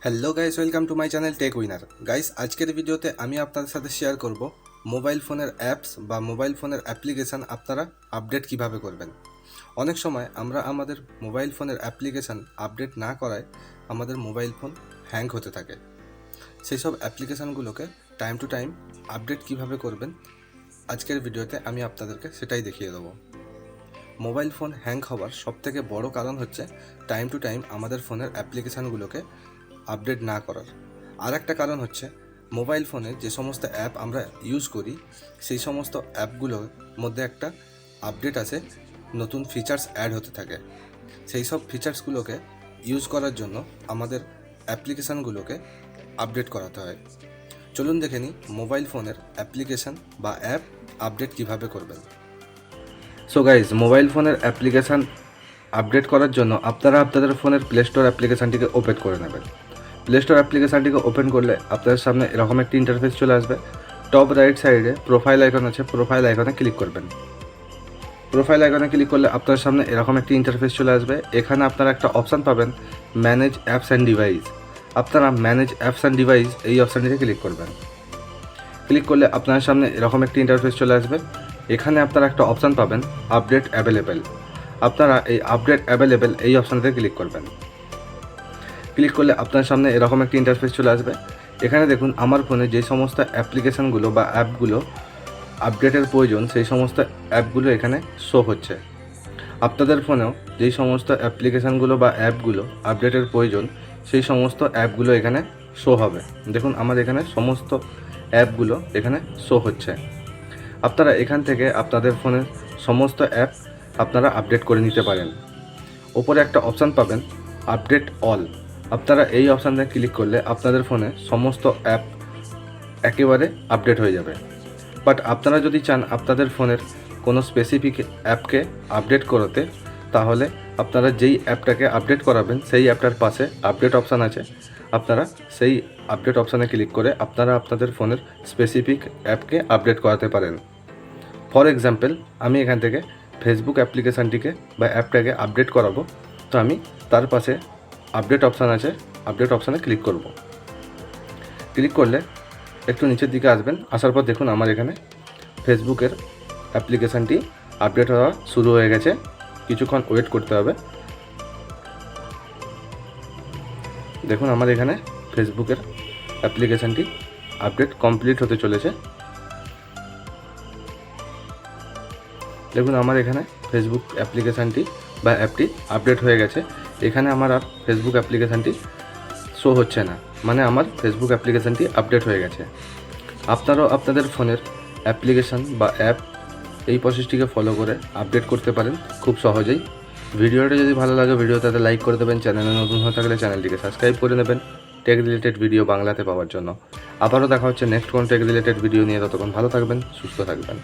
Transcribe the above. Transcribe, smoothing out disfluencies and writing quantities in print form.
Hello guys, welcome to my channel tech winner. Guys, আজকের ভিডিওতে আমি আপনাদের সাথে শেয়ার করব মোবাইল ফোনের অ্যাপস বা মোবাইল ফোনের অ্যাপ্লিকেশান আপনারা আপডেট কিভাবে করবেন। অনেক সময় আমরা আমাদের মোবাইল ফোনের অ্যাপ্লিকেশান আপডেট না করায় আমাদের মোবাইল ফোন হ্যাং হতে থাকে। সেই সব অ্যাপ্লিকেশানগুলোকে টাইম টু টাইম আপডেট কিভাবে করবেন আজকের ভিডিওতে আমি আপনাদেরকে সেটাই দেখিয়ে দেবো। মোবাইল ফোন হ্যাং হওয়ার সবথেকে বড় কারণ হচ্ছে টাইম টু টাইম আমাদের ফোনের অ্যাপ্লিকেশানগুলোকে আপডেট না করার। আর একটা কারণ হচ্ছে মোবাইল ফোনে যে সমস্ত অ্যাপ আমরা ইউজ করি সেই সমস্ত অ্যাপগুলোর মধ্যে একটা আপডেট আছে, নতুন ফিচার্স অ্যাড হতে থাকে। সেই সব ফিচার্সগুলোকে ইউজ করার জন্য আমাদের অ্যাপ্লিকেশানগুলোকে আপডেট করাতে হয়। চলুন দেখে নিই মোবাইল ফোনের অ্যাপ্লিকেশান বা অ্যাপ আপডেট কিভাবে করবেন। সো গাইজ, মোবাইল ফোনের অ্যাপ্লিকেশান আপডেট করার জন্য আপনারা আপনাদের ফোনের প্লে স্টোর অ্যাপ্লিকেশানটিকে ওপেন করে নেবেন। প্লে স্টোর অ্যাপ্লিকেশানটিকে ওপেন করলে আপনাদের সামনে এরকম একটি ইন্টারফেস চলে আসবে। টপ রাইট সাইডে প্রোফাইল আইকন আছে, প্রোফাইল আইকনে ক্লিক করবেন। প্রোফাইল আইকনে ক্লিক করলে আপনার সামনে এরকম একটি ইন্টারফেস চলে আসবে। এখানে আপনারা একটা অপশান পাবেন, ম্যানেজ অ্যাপস অ্যান্ড ডিভাইস। আপনারা ম্যানেজ অ্যাপস অ্যান্ড ডিভাইস এই অপশানটিতে ক্লিক করবেন। ক্লিক করলে আপনার সামনে এরকম একটি ইন্টারফেস চলে আসবে। এখানে আপনারা একটা অপশান পাবেন, আপডেট অ্যাভেলেবেল। আপনারা এই আপডেট অ্যাভেলেবেল এই অপশানটিতে ক্লিক করবেন। ক্লিক করলে আপনার সামনে এরকম একটি ইন্টারফেস চলে আসবে। এখানে দেখুন আমার ফোনে যে সমস্ত অ্যাপ্লিকেশানগুলো বা অ্যাপগুলো আপডেটের প্রয়োজন সেই সমস্ত অ্যাপগুলো এখানে শো হচ্ছে। আপনাদের ফোনেও যেই সমস্ত অ্যাপ্লিকেশানগুলো বা অ্যাপগুলো আপডেটের প্রয়োজন সেই সমস্ত অ্যাপগুলো এখানে শো হবে। দেখুন আমার এখানে সমস্ত অ্যাপগুলো এখানে শো হচ্ছে। আপনারা এখান থেকে আপনাদের ফোনের সমস্ত অ্যাপ আপনারা আপডেট করে নিতে পারেন। ওপরে একটা অপশান পাবেন, আপডেট অল। আপনারা এই অপশানে ক্লিক করলে আপনাদের ফোনে সমস্ত অ্যাপ একেবারে আপডেট হয়ে যাবে। বাট আপনারা যদি চান আপনাদের ফোনের কোনো স্পেসিফিক অ্যাপকে আপডেট করাতে, তাহলে আপনারা যেই অ্যাপটাকে আপডেট করাবেন সেই অ্যাপটার পাশে আপডেট অপশান আছে। আপনারা সেই আপডেট অপশানে ক্লিক করে আপনারা আপনাদের ফোনের স্পেসিফিক অ্যাপকে আপডেট করাতে পারেন। ফর এক্সাম্পল, আমি এখান থেকে ফেসবুক অ্যাপ্লিকেশানটিকে বা অ্যাপটাকে আপডেট করাবো, তো আমি তার পাশে আপডেট অপশান আছে, আপডেট অপশানে ক্লিক করব। ক্লিক করলে একটু নিচের দিকে আসবেন। আসার পর দেখুন আমার এখানে ফেসবুকের অ্যাপ্লিকেশানটি আপডেট হওয়া শুরু হয়ে গেছে। কিছুক্ষণ ওয়েট করতে হবে। দেখুন আমার এখানে ফেসবুকের অ্যাপ্লিকেশানটি আপডেট কমপ্লিট হতে চলেছে। দেখুন আমার এখানে ফেসবুক অ্যাপ্লিকেশানটি বা অ্যাপটি আপডেট হয়ে গেছে। এখানে আমার আর ফেসবুক অ্যাপ্লিকেশানটি শো হচ্ছে না, মানে আমার ফেসবুক অ্যাপ্লিকেশানটি আপডেট হয়ে গেছে। আপনারাও আপনাদের ফোনের অ্যাপ্লিকেশান বা অ্যাপ এই প্রসেসটিকে ফলো করে আপডেট করতে পারেন খুব সহজেই। ভিডিওটা যদি ভালো লাগে ভিডিওটাতে লাইক করে দেবেন। চ্যানেলে নতুন হয়ে থাকলে চ্যানেলটিকে সাবস্ক্রাইব করে নেবেন টেক রিলেটেড ভিডিও বাংলাতে পাওয়ার জন্য। আবারও দেখা হচ্ছে নেক্সট কোন টেক রিলেটেড ভিডিও নিয়ে। ততক্ষণ ভালো থাকবেন, সুস্থ থাকবেন।